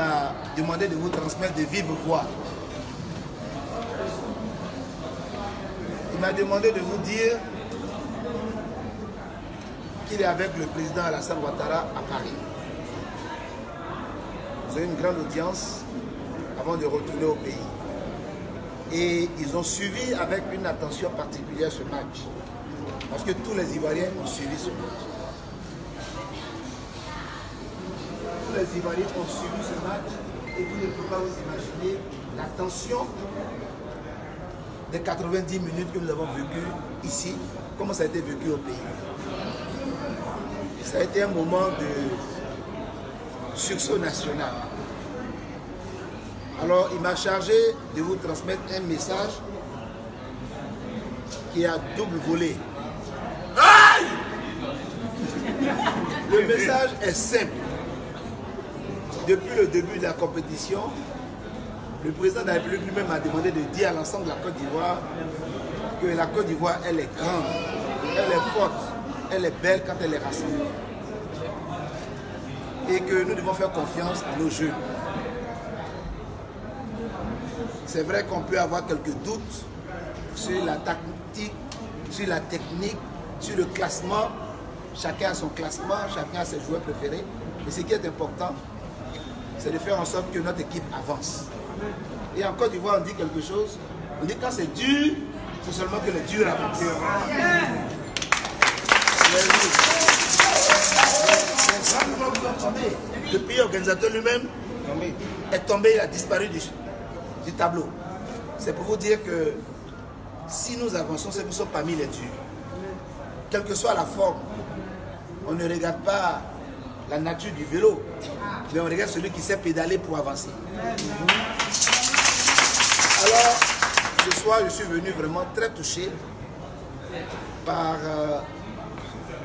m'a demandé de vous transmettre de vive voix. Il m'a demandé de vous dire qu'il est avec le président Alassane Ouattara à Paris. Vous avez une grande audience avant de retourner au pays. Et ils ont suivi avec une attention particulière ce match. Parce que tous les Ivoiriens ont suivi ce match. Tous les Ivoiriens ont suivi ce match et vous ne pouvez pas vous imaginer la tension des 90 minutes que nous avons vécues ici, comment ça a été vécu au pays. Ça a été un moment de sursaut national. Alors il m'a chargé de vous transmettre un message qui a double volet. Le message est simple. Depuis le début de la compétition, le président de la République lui-même a demandé de dire à l'ensemble de la Côte d'Ivoire que la Côte d'Ivoire, elle est grande, elle est forte, elle est belle quand elle est rassemblée. Et que nous devons faire confiance à nos jeunes. C'est vrai qu'on peut avoir quelques doutes sur la tactique, sur la technique, sur le classement. Chacun a son classement, chacun a ses joueurs préférés. Mais ce qui est important, c'est de faire en sorte que notre équipe avance. Et en Côte d'Ivoire, on dit quelque chose. On dit quand c'est dur, c'est seulement que le dur avance. Le pays organisateur lui-même est tombé, il a disparu du tableau. C'est pour vous dire que si nous avançons, c'est que nous sommes parmi les durs. Quelle que soit la forme, on ne regarde pas la nature du vélo, mais on regarde celui qui sait pédaler pour avancer. Alors, ce soir, je suis venu vraiment très touché par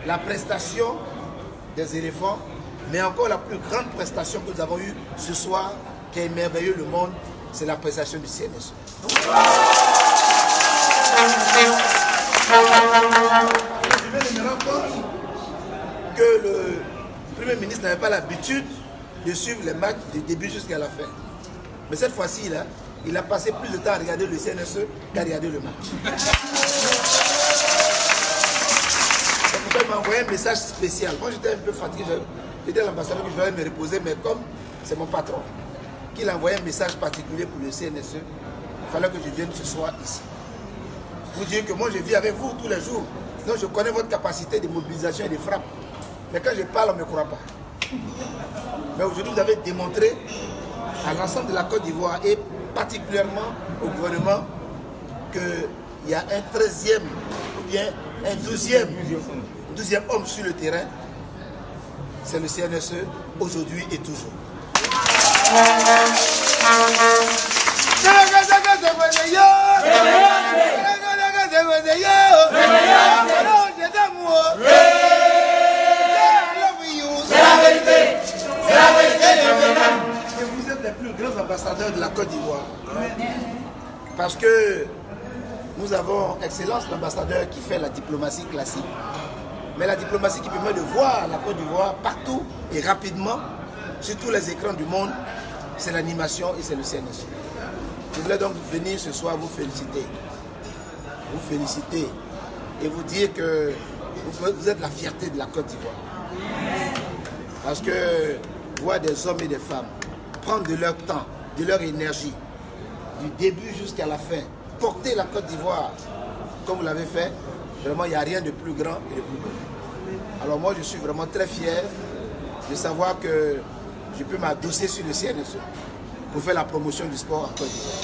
la prestation des éléphants, mais encore la plus grande prestation que nous avons eue ce soir, qui a émerveillé le monde, c'est la prestation du CNSE. Je me rends compte que le Premier ministre n'avait pas l'habitude de suivre les matchs du début jusqu'à la fin. Mais cette fois-ci, il a passé plus de temps à regarder le CNSE qu'à regarder le match. C'est pourquoi il m'a envoyé un message spécial. Moi, j'étais un peu fatigué. J'étais à l'ambassadeur que je devais me reposer, mais comme c'est mon patron, qu'il a envoyé un message particulier pour le CNSE, il fallait que je vienne ce soir ici. Vous dire que moi, je vis avec vous tous les jours. Donc, je connais votre capacité de mobilisation et de frappe. Mais quand je parle, on ne me croit pas. Mais aujourd'hui, vous avez démontré à l'ensemble de la Côte d'Ivoire et particulièrement au gouvernement qu'il y a un 13e ou bien un 12e homme sur le terrain. C'est le CNSE aujourd'hui et toujours. Vous êtes les plus grands ambassadeurs de la Côte d'Ivoire. Parce que nous avons Excellence, l'ambassadeur qui fait la diplomatie classique. Mais la diplomatie qui permet de voir la Côte d'Ivoire partout et rapidement sur tous les écrans du monde, c'est l'animation et c'est le CNSE. Je voulais donc venir ce soir vous féliciter. Vous féliciter et vous dire que vous êtes la fierté de la Côte d'Ivoire. Parce que voir des hommes et des femmes prendre de leur temps, de leur énergie, du début jusqu'à la fin, porter la Côte d'Ivoire comme vous l'avez fait, vraiment il n'y a rien de plus grand et de plus beau. Alors moi je suis vraiment très fier de savoir que je peux m'adosser sur le CNSE pour faire la promotion du sport en Côte d'Ivoire.